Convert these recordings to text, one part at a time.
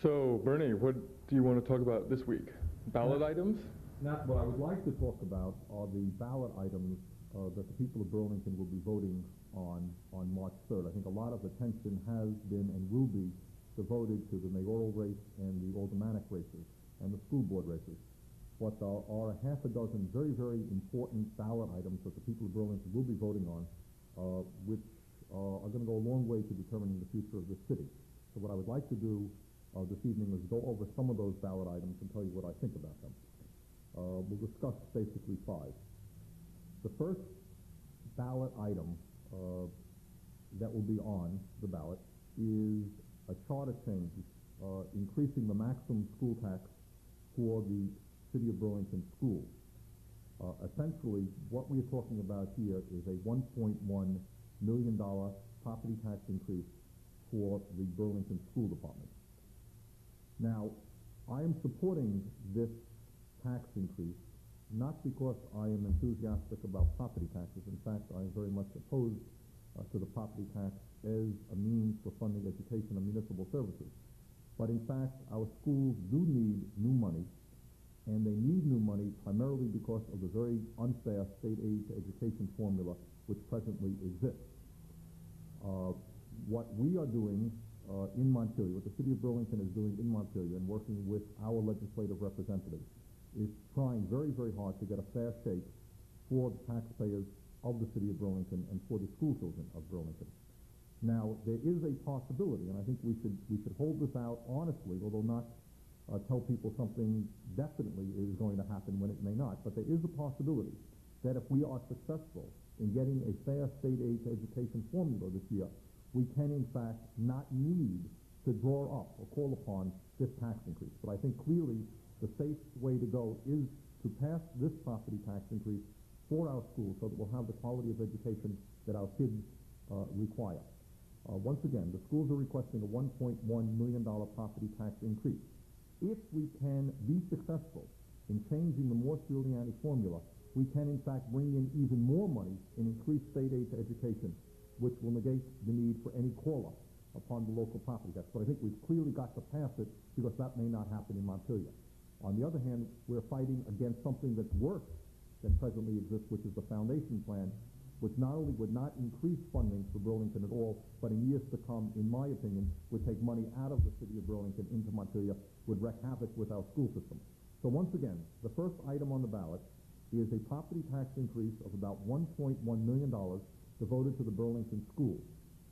So, Bernie, what do you want to talk about this week? Ballot items? Now, what I would like to talk about are the ballot items that the people of Burlington will be voting on March 3rd. I think a lot of attention has been and will be devoted to the mayoral race and the aldermanic races and the school board races. But there are a half a dozen very, very important ballot items that the people of Burlington will be voting on, which are going to go a long way to determining the future of this city. So what I would like to do this evening is go over some of those ballot items and tell you what I think about them. We'll discuss basically five. The first ballot item that will be on the ballot is a charter change increasing the maximum school tax for the City of Burlington schools. Essentially, what we are talking about here is a $1.1 million property tax increase for the Burlington School Department. Now, I am supporting this tax increase not because I am enthusiastic about property taxes. In fact, I am very much opposed to the property tax as a means for funding education and municipal services. But in fact, our schools do need new money, and they need new money primarily because of the very unfair state aid to education formula which presently exists. What we are doing in Montpelier, what the City of Burlington is doing in Montpelier and working with our legislative representatives, is trying very, very hard to get a fair shake for the taxpayers of the City of Burlington and for the school children of Burlington. Now, there is a possibility, and I think we should hold this out honestly, although not tell people something definitely is going to happen when it may not, but there is a possibility that if we are successful in getting a fair state aid to education formula this year, we can in fact not need to draw up or call upon this tax increase. But I think clearly the safe way to go is to pass this property tax increase for our schools so that we'll have the quality of education that our kids require. Once again, the schools are requesting a $1.1 million property tax increase. If we can be successful in changing the Morse-Giuliani formula, we can in fact bring in even more money in increased state aid to education, which will negate the need for any call-up upon the local property tax. But I think we've clearly got to pass it because that may not happen in Montpelier. On the other hand, we're fighting against something that's worse than presently exists, which is the foundation plan, which not only would not increase funding for Burlington at all, but in years to come, in my opinion, would take money out of the City of Burlington into Montpelier, would wreak havoc with our school system. So once again, the first item on the ballot is a property tax increase of about $1.1 million devoted to the Burlington schools.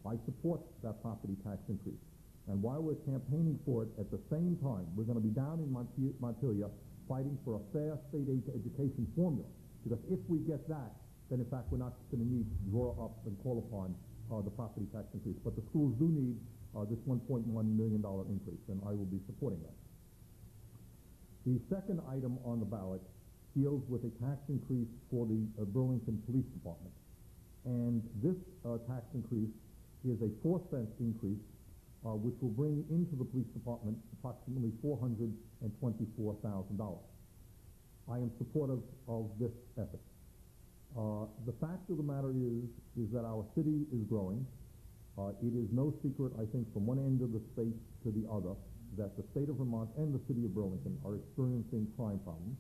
I support that property tax increase. And while we're campaigning for it, at the same time, we're going to be down in Montpelier fighting for a fair state aid to education formula. Because if we get that, then in fact we're not going to need to draw up and call upon the property tax increase. But the schools do need this $1.1 million increase, and I will be supporting that. The second item on the ballot deals with a tax increase for the Burlington Police Department. And this tax increase is a 4-cent increase, which will bring into the police department approximately $424,000. I am supportive of this effort. The fact of the matter is that our city is growing. It is no secret, I think, from one end of the state to the other, that the state of Vermont and the City of Burlington are experiencing crime problems.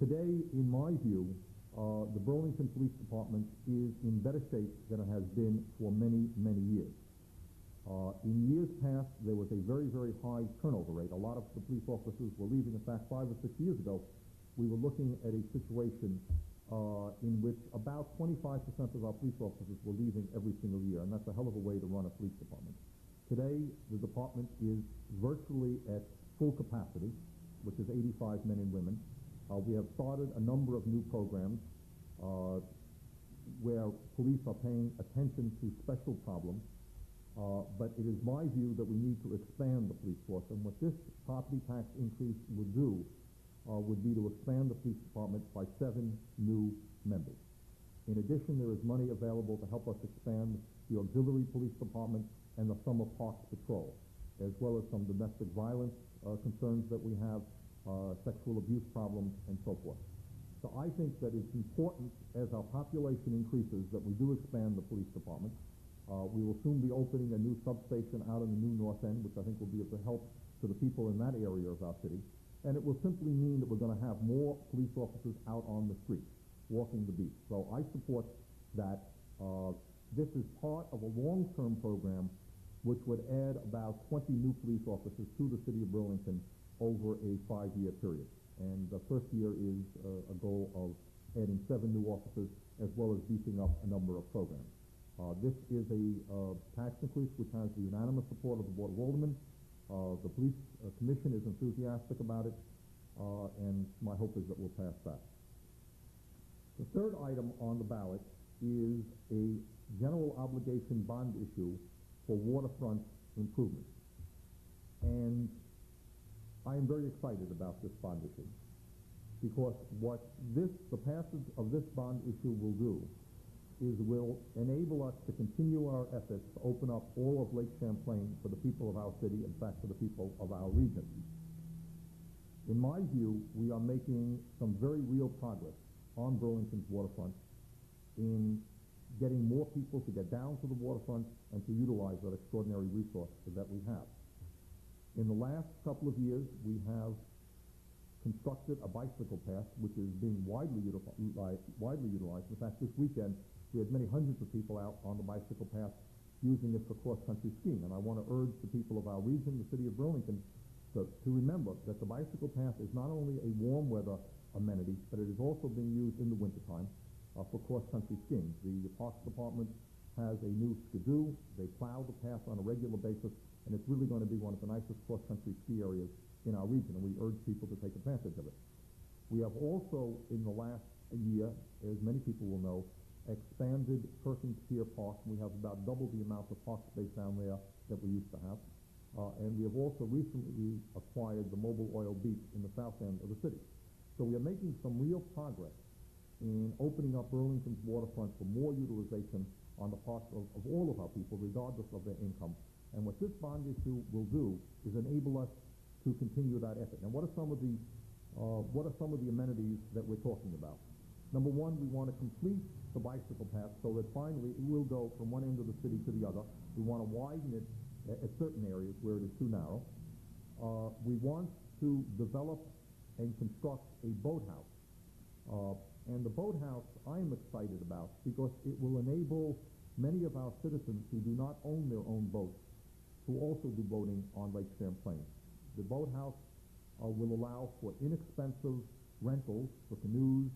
Today, in my view, the Burlington Police Department is in better shape than it has been for many, many years. In years past, there was a very, very high turnover rate. A lot of the police officers were leaving. In fact, 5 or 6 years ago, we were looking at a situation in which about 25% of our police officers were leaving every single year, and that's a hell of a way to run a police department. Today, the department is virtually at full capacity, which is 85 men and women. We have started a number of new programs where police are paying attention to special problems, but it is my view that we need to expand the police force, and what this property tax increase would do would be to expand the police department by 7 new members. In addition, there is money available to help us expand the auxiliary police department and the Summer Parks Patrol, as well as some domestic violence concerns that we have, sexual abuse problems, and so forth. So I think that it's important, as our population increases, that we do expand the police department. We will soon be opening a new substation out in the new North End, which I think will be of help to the people in that area of our city. And it will simply mean that we're going to have more police officers out on the street, walking the beat. So I support that. This is part of a long-term program which would add about 20 new police officers to the city of Burlington over a 5-year period. And the first year is a goal of adding 7 new officers, as well as beefing up a number of programs. This is a tax increase which has the unanimous support of the Board of Aldermen. The Police Commission is enthusiastic about it, and my hope is that we'll pass that. The third item on the ballot is a general obligation bond issue for waterfront improvements. And I am very excited about this bond issue, because what the passage of this bond issue will do is will enable us to continue our efforts to open up all of Lake Champlain for the people of our city, in fact, for the people of our region. In my view, we are making some very real progress on Burlington's waterfront in getting more people to get down to the waterfront and to utilize that extraordinary resource that we have. In the last couple of years, we have constructed a bicycle path which is being widely utilized. In fact, this weekend, we had many hundreds of people out on the bicycle path using it for cross-country skiing. And I want to urge the people of our region, the city of Burlington, to remember that the bicycle path is not only a warm weather amenity, but it is also being used in the wintertime for cross-country skiing. The Parks Department has a new skidoo. They plow the path on a regular basis, and it's really going to be one of the nicest cross-country ski areas in our region, and we urge people to take advantage of it. We have also, in the last year, as many people will know, expanded Perkins Pier Park. We have about double the amount of park space down there that we used to have. And we have also recently acquired the mobile oil beach in the south end of the city. So we are making some real progress in opening up Burlington's waterfront for more utilization on the part of all of our people, regardless of their income. And what this bond issue will do is enable us to continue that effort. And what are some of the amenities that we're talking about? Number one, we want to complete the bicycle path so that finally it will go from one end of the city to the other. We want to widen it at certain areas where it is too narrow. We want to develop and construct a boathouse. And the boathouse I am excited about because it will enable many of our citizens who do not own their own boats to also do boating on Lake Champlain. The boathouse will allow for inexpensive rentals for canoes,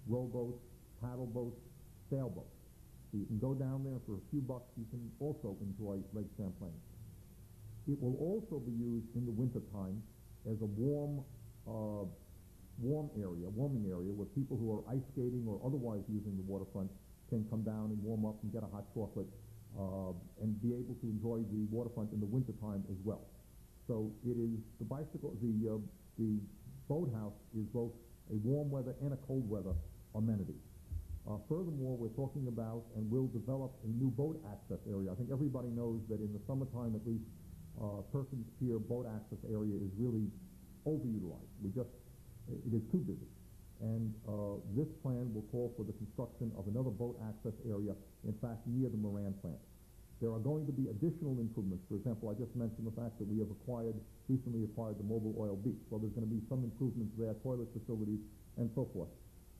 rowboats, paddle boats, sailboats. So you can go down there for a few bucks. You can also enjoy Lake Champlain. It will also be used in the wintertime as a warming area where people who are ice skating or otherwise using the waterfront can come down and warm up and get a hot chocolate and be able to enjoy the waterfront in the wintertime as well. So it is the boathouse is both a warm weather and a cold weather amenity. Furthermore, we're talking about and will develop a new boat access area. I think everybody knows that in the summertime, at least, Perkins Pier boat access area is really overutilized. It is too busy. And this plan will call for the construction of another boat access area, in fact, near the Moran plant. There are going to be additional improvements. For example, I just mentioned the fact that we have recently acquired the mobile oil beach. Well, there's going to be some improvements there, toilet facilities, and so forth.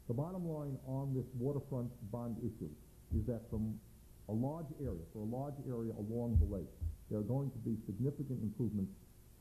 The bottom line on this waterfront bond issue is that for a large area along the lake, there are going to be significant improvements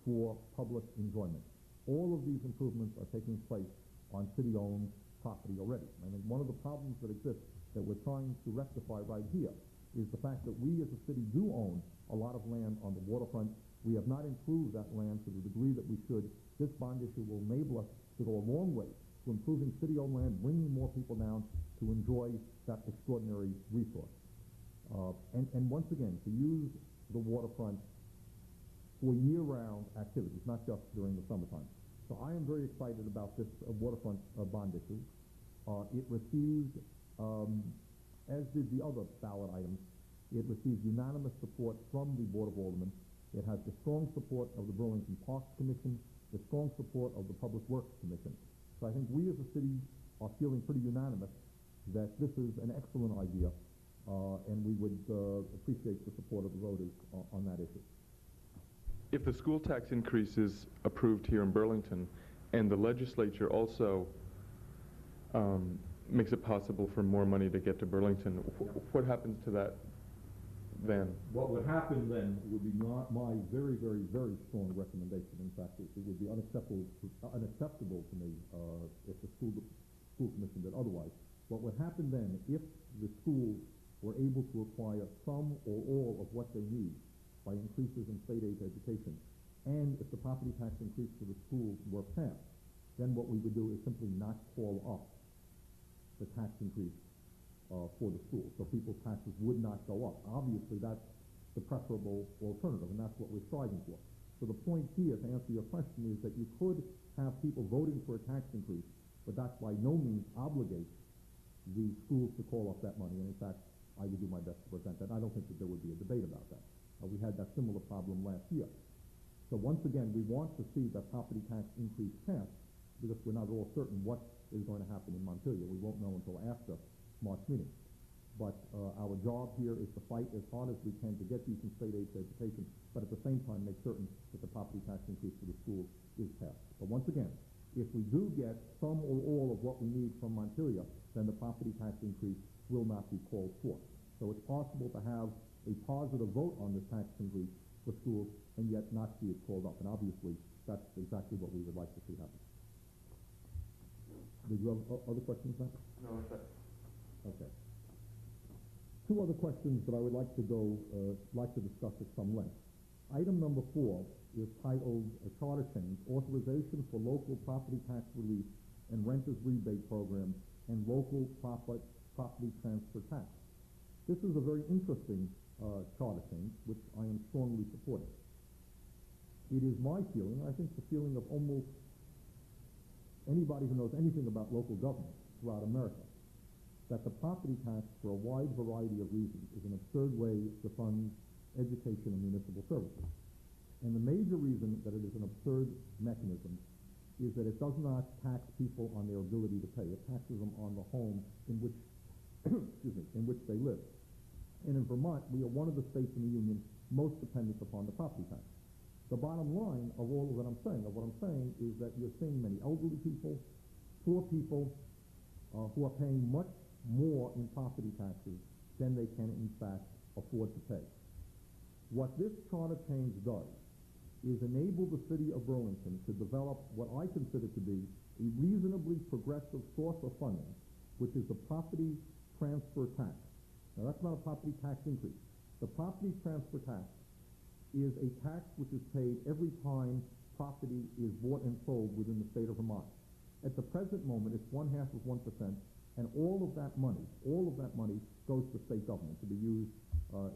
for public enjoyment. All of these improvements are taking place on city-owned property already. I think one of the problems that exists that we're trying to rectify right here is the fact that we as a city do own a lot of land on the waterfront. We have not improved that land to the degree that we should. This bond issue will enable us to go a long way to improving city-owned land, bringing more people down to enjoy that extraordinary resource. And once again, to use the waterfront for year-round activities, not just during the summertime. So I am very excited about this waterfront bond issue. It received, as did the other ballot items, it received unanimous support from the Board of Aldermen. It has the strong support of the Burlington Parks Commission, the strong support of the Public Works Commission. So I think we as a city are feeling pretty unanimous that this is an excellent idea. and we would appreciate the support of the voters on that issue. If the school tax increase is approved here in Burlington, and the legislature also makes it possible for more money to get to Burlington, what happens to that then? What would happen then would be not my very, very, very strong recommendation. In fact, it would be unacceptable to me if the school commission did otherwise. What would happen then, if the schools were able to acquire some or all of what they need by increases in state aid to education, and if the property tax increase for the schools were passed, then what we would do is simply not call up the tax increase for the schools. So people's taxes would not go up. Obviously, that's the preferable alternative, and that's what we're striving for. So the point here, to answer your question, is that you could have people voting for a tax increase, but that by no means obligates the schools to call up that money. And in fact, I would do my best to prevent that. I don't think that there would be a debate about that. We had that similar problem last year. So once again, we want to see that property tax increase passed, because we're not at all certain what is going to happen in Montpelier. We won't know until after March meeting. But our job here is to fight as hard as we can to get decent state aid to education, but at the same time make certain that the property tax increase for the schools is passed. But once again, if we do get some or all of what we need from Montpelier, then the property tax increase will not be called for. So it's possible to have a positive vote on this tax increase for schools and yet not see it called up. And obviously, that's exactly what we would like to see happen. Did you have other questions, Matt? No, that's it. Okay. Two other questions that I would like to discuss at some length. Item number 4 is titled a charter change, authorization for local property tax relief and renters rebate programs and local property transfer tax. This is a very interesting charter change, which I am strongly supporting. It is my feeling, I think the feeling of almost anybody who knows anything about local government throughout America, that the property tax, for a wide variety of reasons, is an absurd way to fund education and municipal services. And the major reason that it is an absurd mechanism is that it does not tax people on their ability to pay. It taxes them on the home in which, in which they live. And in Vermont, we are one of the states in the Union most dependent upon the property tax. The bottom line of all of what I'm saying is that you're seeing many elderly people, poor people, who are paying much more in property taxes than they can in fact afford to pay. What this charter change does is enable the city of Burlington to develop what I consider to be a reasonably progressive source of funding, which is the property transfer tax. Now, that's not a property tax increase. The property transfer tax is a tax which is paid every time property is bought and sold within the state of Vermont. At the present moment, it's 0.5%, and all of that money goes to state government to be used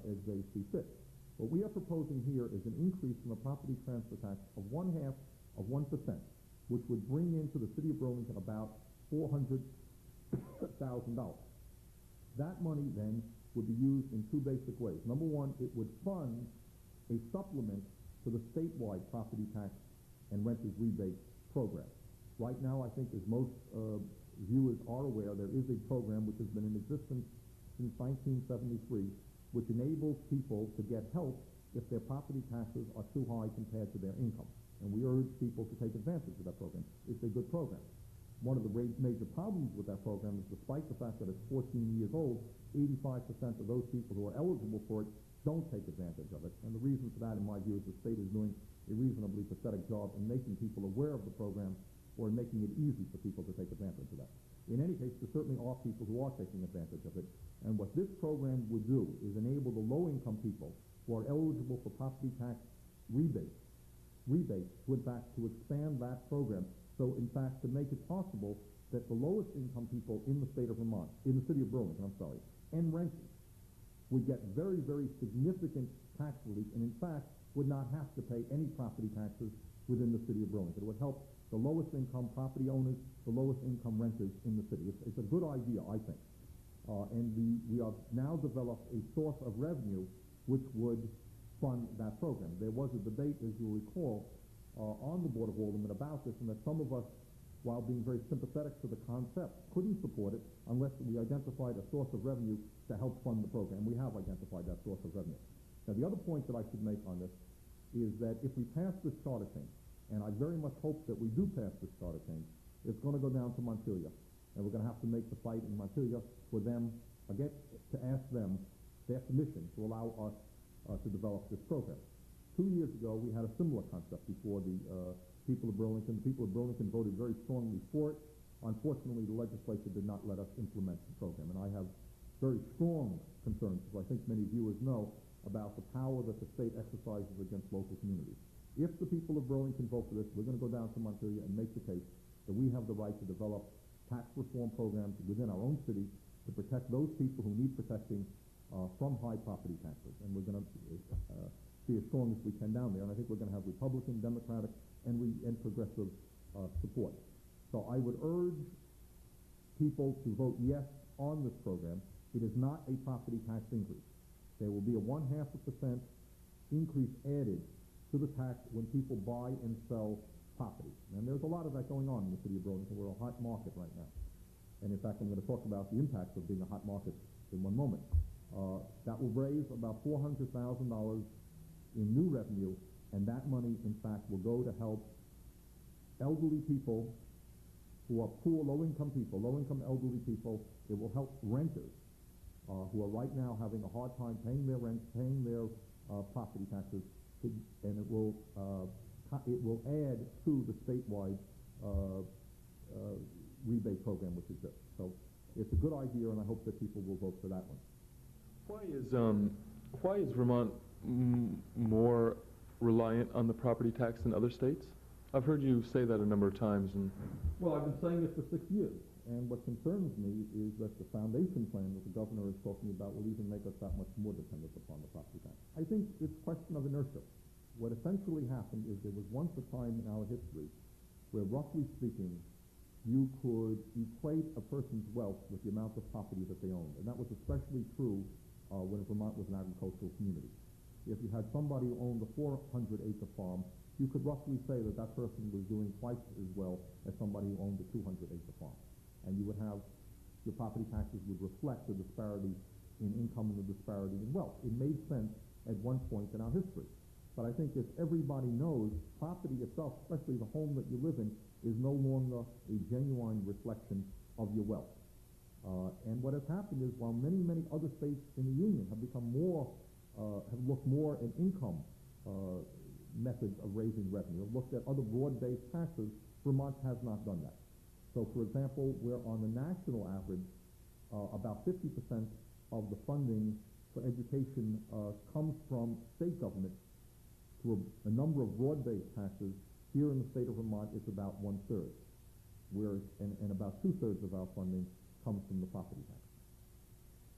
as they see fit. What we are proposing here is an increase in the property transfer tax of 0.5%, which would bring into the city of Burlington about $400,000. That money then would be used in two basic ways. Number one, it would fund a supplement to the statewide property tax and renters rebate program. Right now, I think as most viewers are aware, there is a program which has been in existence since 1973, which enables people to get help if their property taxes are too high compared to their income. And we urge people to take advantage of that program. It's a good program. One of the major problems with that program is, despite the fact that it's 14 years old, 85% of those people who are eligible for it don't take advantage of it. And the reason for that, in my view, is the state is doing a reasonably pathetic job in making people aware of the program or in making it easy for people to take advantage of that. In any case, there certainly are people who are taking advantage of it. And what this program would do is enable the low-income people who are eligible for property tax rebates to, in fact, to expand that program. So, in fact, to make it possible that the lowest income people in the state of Vermont, in the city of Burlington, and renters would get very, very significant tax relief, and in fact, would not have to pay any property taxes within the city of Burlington. It would help the lowest income property owners, the lowest income renters in the city. It's a good idea, I think. And we have now developed a source of revenue which would fund that program. There was a debate, as you'll recall, on the Board of Aldermen about this, and that some of us while being very sympathetic to the concept, couldn't support it unless we identified a source of revenue to help fund the program. We have identified that source of revenue. Now, the other point that I should make on this is that if we pass this charter change, and I very much hope that we do pass this charter change, it's going to go down to Montpelier, and we're going to have to make the fight in Montpelier for them, again, to ask them their permission to allow us to develop this program. 2 years ago, we had a similar concept before the people of Burlington. The people of Burlington voted very strongly for it. Unfortunately, the legislature did not let us implement the program, and I have very strong concerns, as I think many viewers know, about the power that the state exercises against local communities. If the people of Burlington vote for this, we're going to go down to Montpelier and make the case that we have the right to develop tax reform programs within our own city to protect those people who need protecting from high property taxes. And we're going to be as strong as we can down there. And I think we're going to have Republican, Democratic, and progressive support. So I would urge people to vote yes on this program. It is not a property tax increase. There will be a 0.5% increase added to the tax when people buy and sell property. And there's a lot of that going on in the city of Burlington. We're a hot market right now. And in fact, I'm going to talk about the impacts of being a hot market in one moment. That will raise about $400,000 in new revenue, and that money, in fact, will go to help elderly people who are poor, low-income people, low-income elderly people. It will help renters who are right now having a hard time paying their rent, paying their property taxes, and it will add to the statewide rebate program which exists. So it's a good idea, and I hope that people will vote for that one. Why is Vermont more reliant on the property tax than other states? I've heard you say that a number of times. Well, I've been saying it for 6 years, and what concerns me is that the foundation plan that the governor is talking about will even make us that much more dependent upon the property tax. I think it's a question of inertia. What essentially happened is there was once a time in our history where, roughly speaking, you could equate a person's wealth with the amount of property that they owned, and that was especially true when Vermont was an agricultural community. If you had somebody who owned a 400-acre farm, you could roughly say that that person was doing twice as well as somebody who owned a 200-acre farm. And you would have, your property taxes would reflect the disparity in income and the disparity in wealth. It made sense at one point in our history. But I think as everybody knows, property itself, especially the home that you live in, is no longer a genuine reflection of your wealth. And what has happened is, while many, many other states in the Union have become more, have looked more at income methods of raising revenue, have looked at other broad-based taxes, Vermont has not done that. So, for example, where on the national average, about 50% of the funding for education comes from state government through a number of broad-based taxes, here in the state of Vermont it's about 1/3, whereas, and about 2/3 of our funding comes from the property tax.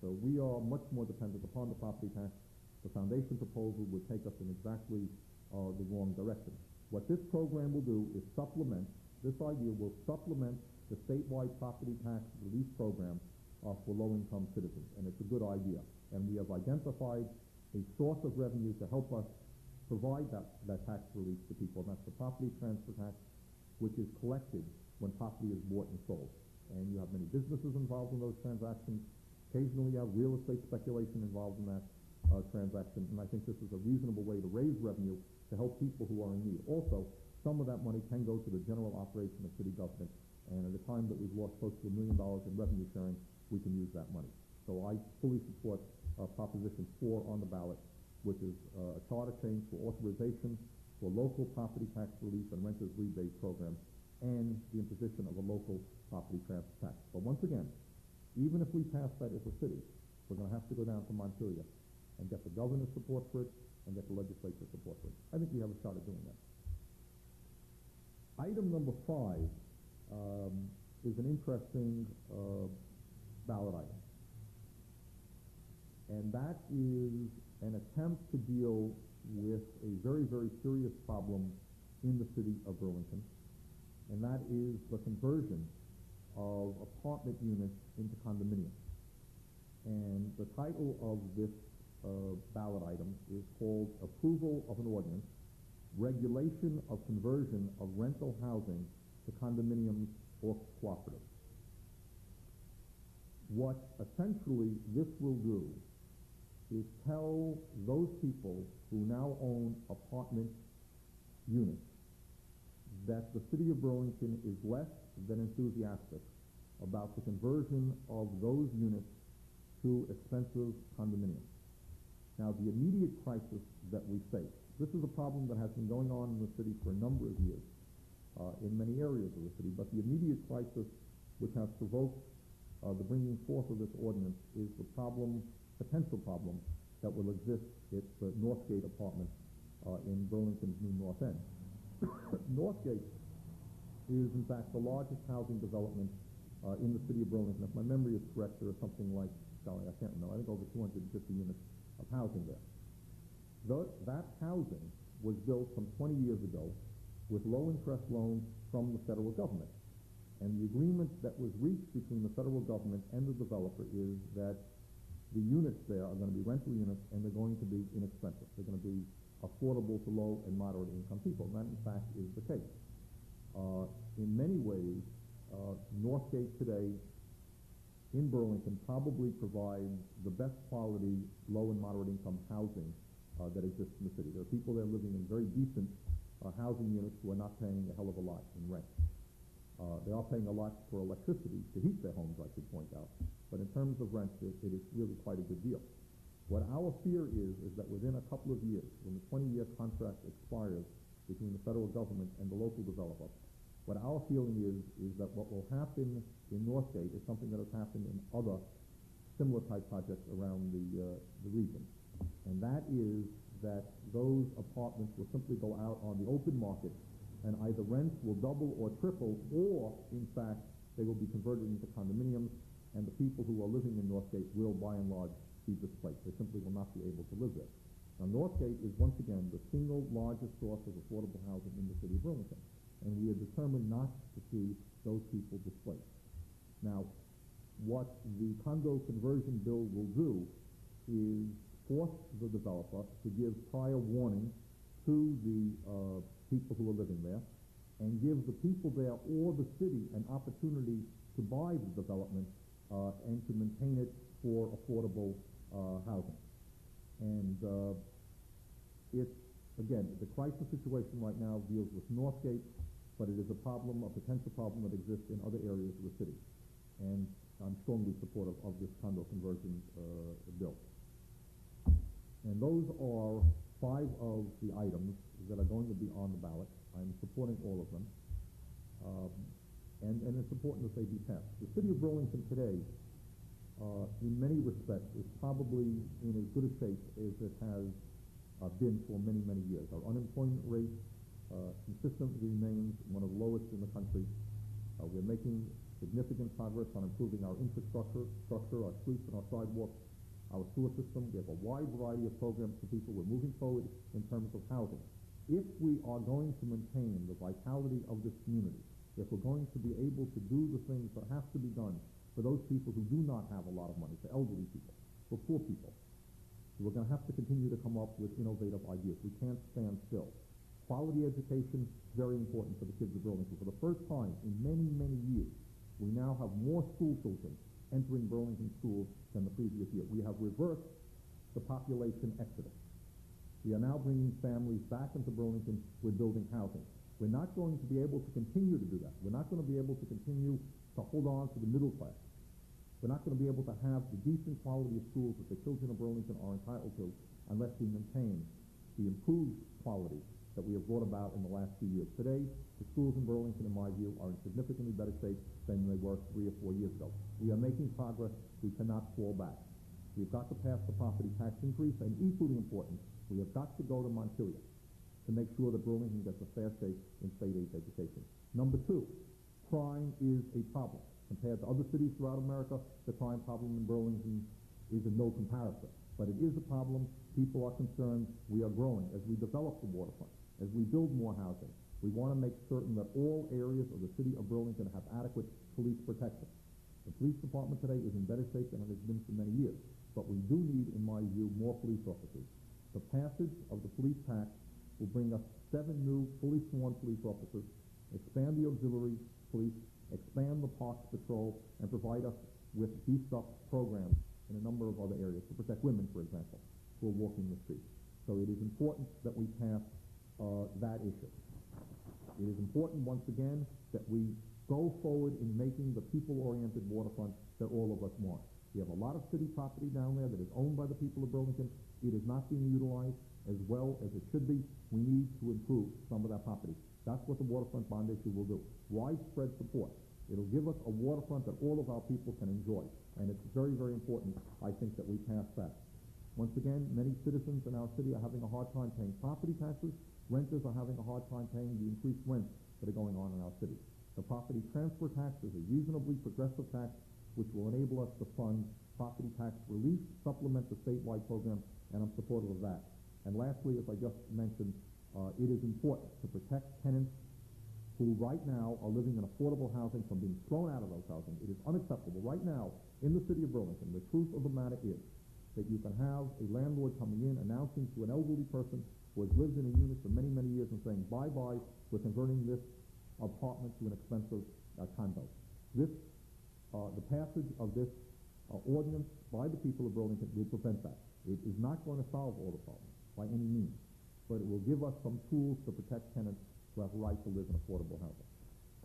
So we are much more dependent upon the property tax. The foundation proposal would take us in exactly the wrong direction. What this program will do is supplement, this idea will supplement the statewide property tax relief program for low-income citizens, and it's a good idea. And we have identified a source of revenue to help us provide that tax relief to people, and that's the property transfer tax, which is collected when property is bought and sold. And you have many businesses involved in those transactions. Occasionally you have real estate speculation involved in that transaction, and I think this is a reasonable way to raise revenue to help people who are in need. Also, some of that money can go to the general operation of city government, and at a time that we've lost close to $1 million in revenue sharing, we can use that money. So I fully support Proposition 4 on the ballot, which is a charter change for authorization for local property tax relief and renters rebate programs, and the imposition of a local property transfer tax. But once again, even if we pass that as a city, we're going to have to go down to Montpelier and get the governor's support for it and get the legislature support for it. I think we have a shot at doing that. Item number 5 is an interesting ballot item. And that is an attempt to deal with a very, very serious problem in the city of Burlington, and that is the conversion of apartment units into condominiums. And the title of this ballot item is called Approval of an Ordinance, Regulation of Conversion of Rental Housing to condominiums or cooperatives. What essentially this will do is tell those people who now own apartment units that the city of Burlington is less than enthusiastic about the conversion of those units to expensive condominiums. Now, the immediate crisis that we face, this is a problem that has been going on in the city for a number of years in many areas of the city, but the immediate crisis which has provoked the bringing forth of this ordinance is the potential problem that will exist at the Northgate apartment in Burlington's new North End. Northgate is, in fact, the largest housing development in the city of Burlington. If my memory is correct, there are something like, golly, I can't remember, I think over 250 units of housing there. That housing was built some 20 years ago with low-interest loans from the federal government. And the agreement that was reached between the federal government and the developer is that the units there are going to be rental units and they're going to be inexpensive. They're going to be affordable to low and moderate income people. And that, in fact, is the case. In many ways, Northgate today in Burlington probably provides the best quality low and moderate income housing that exists in the city. There are people there living in very decent housing units who are not paying a hell of a lot in rent. They are paying a lot for electricity to heat their homes, I should point out. But in terms of rent, it is really quite a good deal. What our fear is that within a couple of years, when the 20-year contract expires between the federal government and the local developer, what our feeling is that what will happen in Northgate is something that has happened in other similar type projects around the region. And that is that those apartments will simply go out on the open market and either rents will double or triple, or, in fact, they will be converted into condominiums, and the people who are living in Northgate will, by and large, be displaced. They simply will not be able to live there. Now, Northgate is, once again, the single largest source of affordable housing in the city of Burlington, and we are determined not to see those people displaced. Now, what the condo conversion bill will do is force the developer to give prior warning to the people who are living there, and give the people there or the city an opportunity to buy the development and to maintain it for affordable housing. And it's, again, the crisis situation right now deals with Northgate, but it is a problem, a potential problem that exists in other areas of the city. And I'm strongly supportive of this condo conversion bill. And those are 5 of the items that are going to be on the ballot. I'm supporting all of them. And it's important that they be passed. The city of Burlington today, in many respects, is probably in as good a shape as it has been for many, many years. Our unemployment rate consistently remains one of the lowest in the country. We're making significant progress on improving our infrastructure, our streets and our sidewalks, our sewer system. We have a wide variety of programs for people. We're moving forward in terms of housing. If we are going to maintain the vitality of this community, if we're going to be able to do the things that have to be done for those people who do not have a lot of money, for elderly people, for poor people, we're going to have to continue to come up with innovative ideas. We can't stand still. Quality education, very important for the kids of Burlington. For the first time in many, many years, we now have more school children entering Burlington schools than the previous year. We have reversed the population exodus. We are now bringing families back into Burlington. We're building housing. We're not going to be able to continue to do that. We're not going to be able to continue to hold on to the middle class. We're not going to be able to have the decent quality of schools that the children of Burlington are entitled to unless we maintain the improved quality that we have brought about in the last few years. Today, the schools in Burlington, in my view, are in significantly better shape than they were 3 or 4 years ago. We are making progress. We cannot fall back. We've got to pass the property tax increase, and equally important, we have got to go to Montpelier to make sure that Burlington gets a fair shake in state-aid education. Number 2, crime is a problem. Compared to other cities throughout America, the crime problem in Burlington is in no comparison. But it is a problem. People are concerned. We are growing. As we develop the waterfront, as we build more housing, we want to make certain that all areas of the city of Burlington have adequate police protection. The police department today is in better shape than it has been for many years. But we do need, in my view, more police officers. The passage of the police tax will bring us 7 new fully sworn police officers expand the auxiliary police, expand the parks patrol, and provide us with beefed up programs in a number of other areas to protect women, for example, who are walking the streets. So it is important that we pass that issue. It is important, once again, that we go forward in making the people-oriented waterfront that all of us want. We have a lot of city property down there that is owned by the people of Burlington. It is not being utilized as well as it should be. We need to improve some of that property. That's what the waterfront bond issue will do. Widespread support. It'll give us a waterfront that all of our people can enjoy. And it's very, very important, I think, that we pass that. Once again, many citizens in our city are having a hard time paying property taxes. Renters are having a hard time paying the increased rents that are going on in our city. The property transfer tax is a reasonably progressive tax which will enable us to fund property tax relief, supplement the statewide program, and I'm supportive of that. And lastly, as I just mentioned, it is important to protect tenants who right now are living in affordable housing from being thrown out of those housing. It is unacceptable. Right now, in the city of Burlington, the truth of the matter is that you can have a landlord coming in announcing to an elderly person who has lived in a unit for many, many years and saying, bye-bye, we're converting this apartment to an expensive condo. The passage of this ordinance by the people of Burlington will prevent that. It is not going to solve all the problems by any means, but it will give us some tools to protect tenants who have a right to live in affordable housing.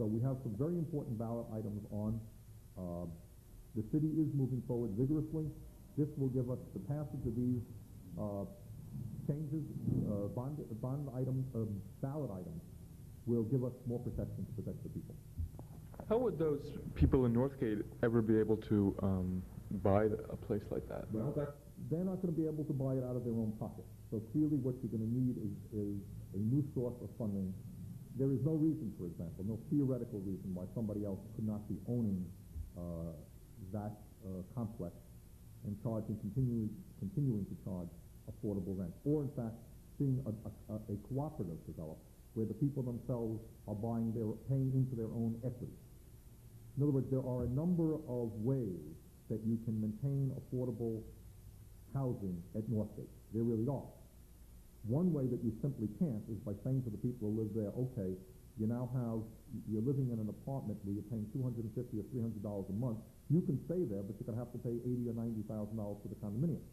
So we have some very important ballot items on. The city is moving forward vigorously. This will give us the passage of these changes, bond items, ballot items, will give us more protection to protect the people. How would those people in Northgate ever be able to buy a place like that? Well, they're not going to be able to buy it out of their own pocket. So clearly what you're going to need is a new source of funding. There is no reason, for example, no theoretical reason why somebody else could not be owning that complex and continuing to charge affordable rent. Or, in fact, seeing a cooperative develop where the people themselves are paying into their own equity. In other words, there are a number of ways that you can maintain affordable housing at Northgate. There really are. One way that you simply can't is by saying to the people who live there, okay, you're living in an apartment where you're paying $250 or $300 a month. You can stay there, but you're going to have to pay $80,000 or $90,000 for the condominium.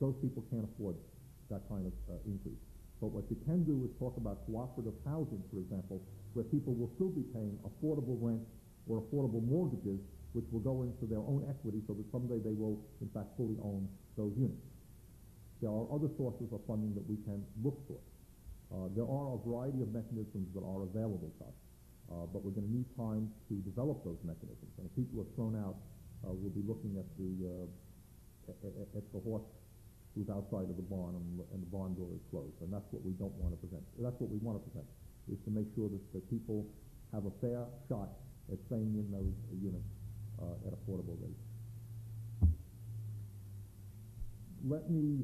Those people can't afford that kind of increase. But what you can do is talk about cooperative housing, for example, where people will still be paying affordable rent or affordable mortgages, which will go into their own equity so that someday they will, in fact, fully own those units. There are other sources of funding that we can look for. There are a variety of mechanisms that are available to us, but we're going to need time to develop those mechanisms. And if people are thrown out, we'll be looking at the horse who's outside of the barn and the barn door is closed. And that's what we don't want to prevent. That's what we want to prevent, is to make sure that people have a fair shot at staying in those units at affordable rates. Let me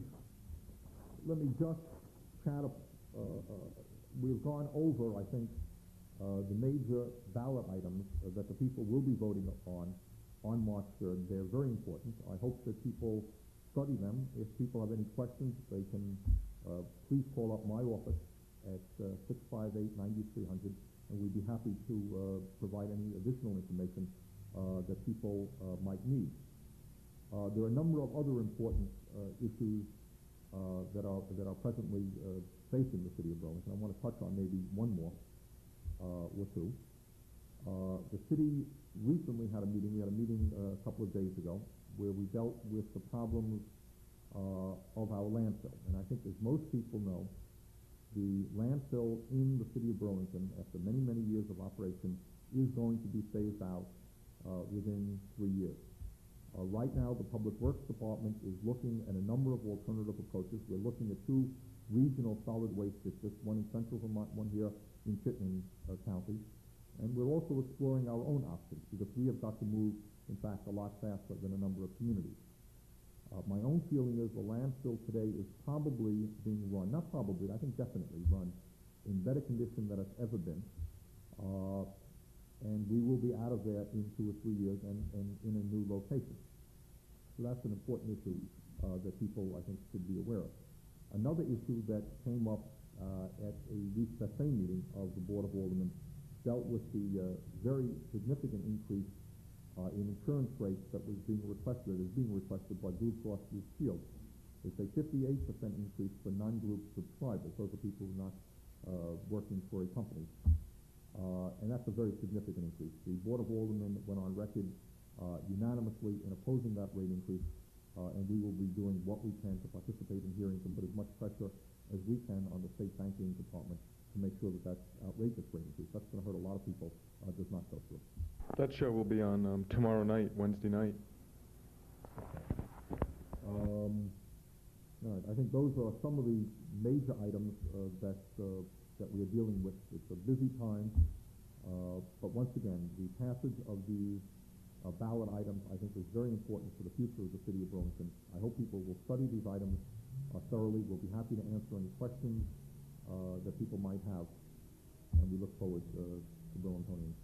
just chat. We've gone over, I think, the major ballot items that the people will be voting on March 3rd. They're very important. I hope that people study them. If people have any questions, they can please call up my office at 658-9300, and we'd be happy to provide any additional information that people might need. There are a number of other important issues that are presently facing the city of Burlington. I want to touch on maybe one more or two. The city recently had a meeting. We had a meeting a couple of days ago where we dealt with the problems of our landfill. And I think, as most people know, the landfill in the city of Burlington, after many, many years of operation, is going to be phased out within 3 years. Right now, the Public Works Department is looking at a number of alternative approaches. We're looking at 2 regional solid waste districts, one in central Vermont, one here in Chittenden County. And we're also exploring our own options, because we have got to move, in fact, a lot faster than a number of communities. My own feeling is the landfill today is probably being run, not probably, I think definitely run, in better condition than it's ever been. And we will be out of there in 2 or 3 years and in a new location. So that's an important issue that people, I think, should be aware of. Another issue that came up at that same meeting of the Board of Aldermen dealt with the very significant increase in insurance rates that is being requested by Blue Cross Blue Shield. It's a 58% increase for non-group subscribers. Those are people who are not working for a company. And that's a very significant increase. The Board of Aldermen went on record unanimously in opposing that rate increase, and we will be doing what we can to participate in hearings and put as much pressure as we can on the state banking department to make sure that that outrageous rate increase, that's going to hurt a lot of people, does not go through. That show will be on tomorrow night, Wednesday night. All right, I think those are some of the major items that we are dealing with. It's a busy time, but once again, the passage of the ballot items, I think, is very important for the future of the city of Burlington. I hope people will study these items thoroughly. We'll be happy to answer any questions that people might have, and we look forward to Burlingtonians.